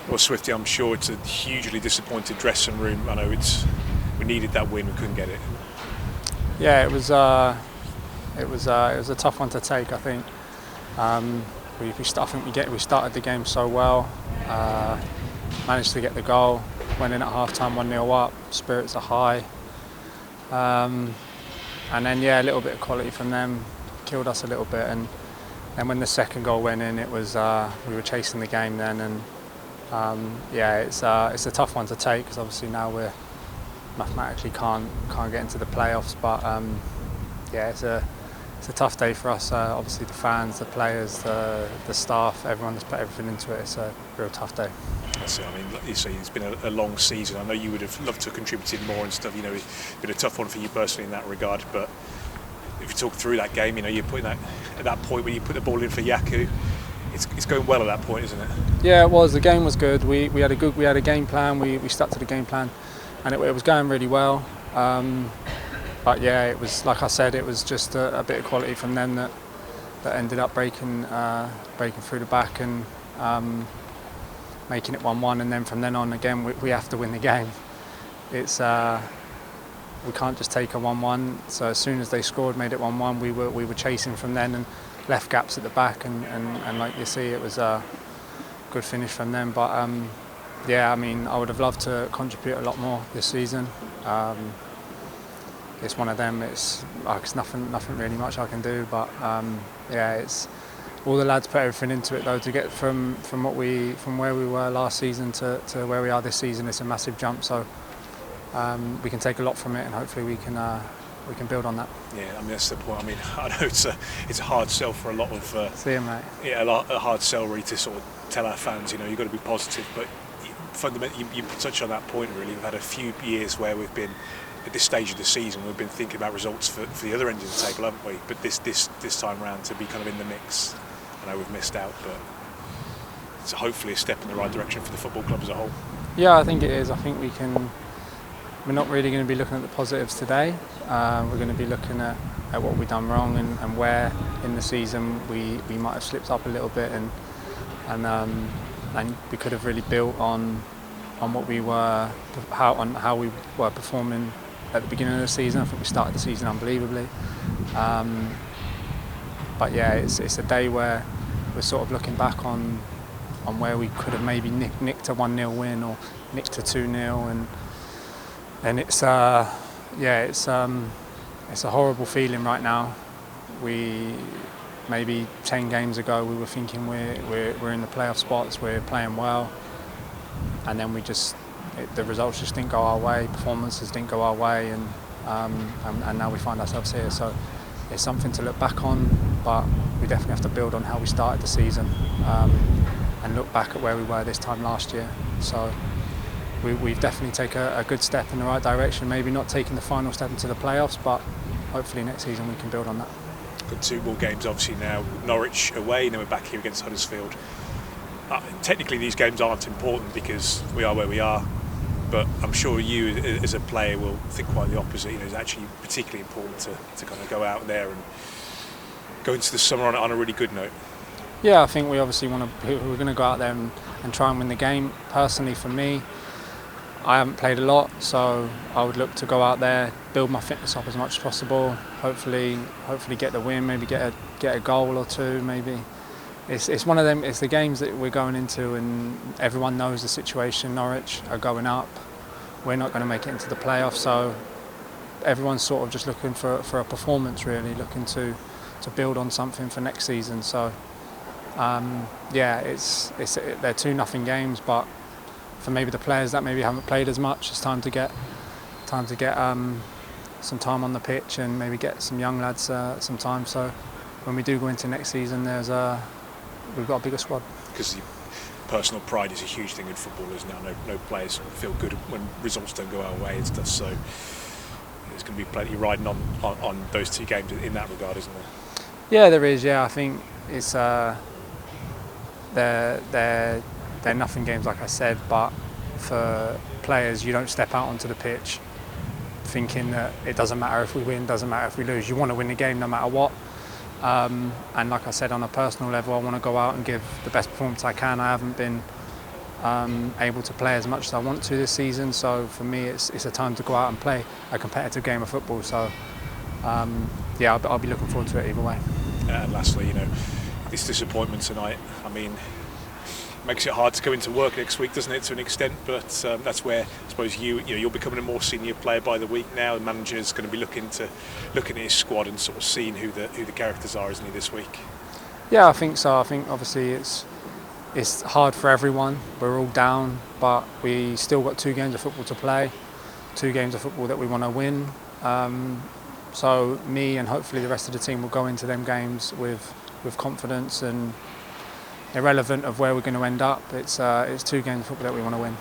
Well, Swifty, I'm sure it's a hugely disappointed dressing room. I know we needed that win, we couldn't get it. Yeah, it was a tough one to take. I think we started the game so well, managed to get the goal, went in at half time 1-0 up, spirits are high, and then a little bit of quality from them killed us a little bit, and then when the second goal went in, it was we were chasing the game then, and it's a tough one to take because obviously now we're mathematically can't get into the playoffs, but it's a tough day for us. Obviously the fans, the players, the staff, everyone's put everything into it. It's a real tough day. That's it. I mean, like you say, it's been a long season. I know you would have loved to have contributed more and stuff. You know, it's been a tough one for you personally in that regard. But if you talk through that game, you know, you're putting that at that point when you put the ball in for Yaku. It's going well at that point, isn't it? Yeah, it was. The game was good. We had a game plan. We stuck to the game plan, and it was going really well. But yeah, it was, like I said, it was just a bit of quality from them that ended up breaking through the back and making it 1-1. And then from then on, again, we have to win the game. It's we can't just take a 1-1. So as soon as they scored, made it 1-1, we were chasing from then and left gaps at the back. And like you see, it was a good finish from them. But I mean, I would have loved to contribute a lot more this season. It's one of them. It's nothing really much I can do. But it's all the lads put everything into it though to get from where we were last season to where we are this season. It's a massive jump. So we can take a lot from it, and hopefully we can build on that. Yeah, I mean that's the point. I mean, I know it's a hard sell for a lot of. See you, mate. Yeah, a hard sell really to sort of tell our fans, you know, you've got to be positive. But fundamentally, you touch on that point really. We've had a few years where we've been at this stage of the season, we've been thinking about results for the other end of the table, haven't we? But this time round to be kind of in the mix, I know we've missed out, but it's hopefully a step in the right direction for the football club as a whole. Yeah, I think it is. I think we're not really going to be looking at the positives today. We're going to be looking at what we've done wrong and where in the season we might have slipped up a little bit, and we could have really built on what we were, how we were performing at the beginning of the season. I think we started the season unbelievably. But yeah, it's a day where we're sort of looking back on where we could have maybe nicked a 1-0 win or nicked a 2-0, and it's a horrible feeling right now. Maybe 10 games ago we were thinking we're in the playoff spots, we're playing well, and then the results just didn't go our way, performances didn't go our way, and now we find ourselves here. So it's something to look back on, but we definitely have to build on how we started the season and look back at where we were this time last year. So we've definitely taken a good step in the right direction, maybe not taking the final step into the playoffs, but hopefully next season we can build on that. Got 2 more games obviously now, Norwich away, and then we're back here against Huddersfield. Technically these games aren't important because we are where we are, but I'm sure you as a player will think quite the opposite. You know, it's actually particularly important to kind of go out there and go into the summer on a really good note. Yeah, I think we obviously we're going to go out there and try and win the game. Personally for me, I haven't played a lot, so I would look to go out there, build my fitness up as much as possible, hopefully get the win, maybe get a goal or two maybe. It's one of them. It's the games that we're going into, and everyone knows the situation. Norwich are going up. We're not going to make it into the playoffs, so everyone's sort of just looking for a performance, really, looking to build on something for next season. So they're 2-0 games, but for maybe the players that maybe haven't played as much, it's time to get some time on the pitch and maybe get some young lads some time. So when we do go into next season, we've got a bigger squad. Because personal pride is a huge thing in football, isn't it? No players feel good when results don't go our way and stuff. So there's going to be plenty riding on those 2 games in that regard, isn't there? Yeah, there is. Yeah, I think it's they're nothing games, like I said. But for players, you don't step out onto the pitch thinking that it doesn't matter if we win, doesn't matter if we lose. You want to win the game no matter what. And like I said, on a personal level, I want to go out and give the best performance I can. I haven't been able to play as much as I want to this season. So for me, it's a time to go out and play a competitive game of football. So yeah, I'll be looking forward to it either way. And lastly, this disappointment tonight, I mean, makes it hard to go into work next week, doesn't it, to an extent? But that's where I suppose you're becoming a more senior player by the week now. The manager's going to be looking at his squad and sort of seeing who the characters are, isn't he, this week? Yeah, I think so. I think obviously it's hard for everyone. We're all down, but we still got 2 games of football to play, 2 games of football that we want to win. So me and hopefully the rest of the team will go into them games with confidence, and irrelevant of where we're going to end up, it's 2 games of football that we want to win.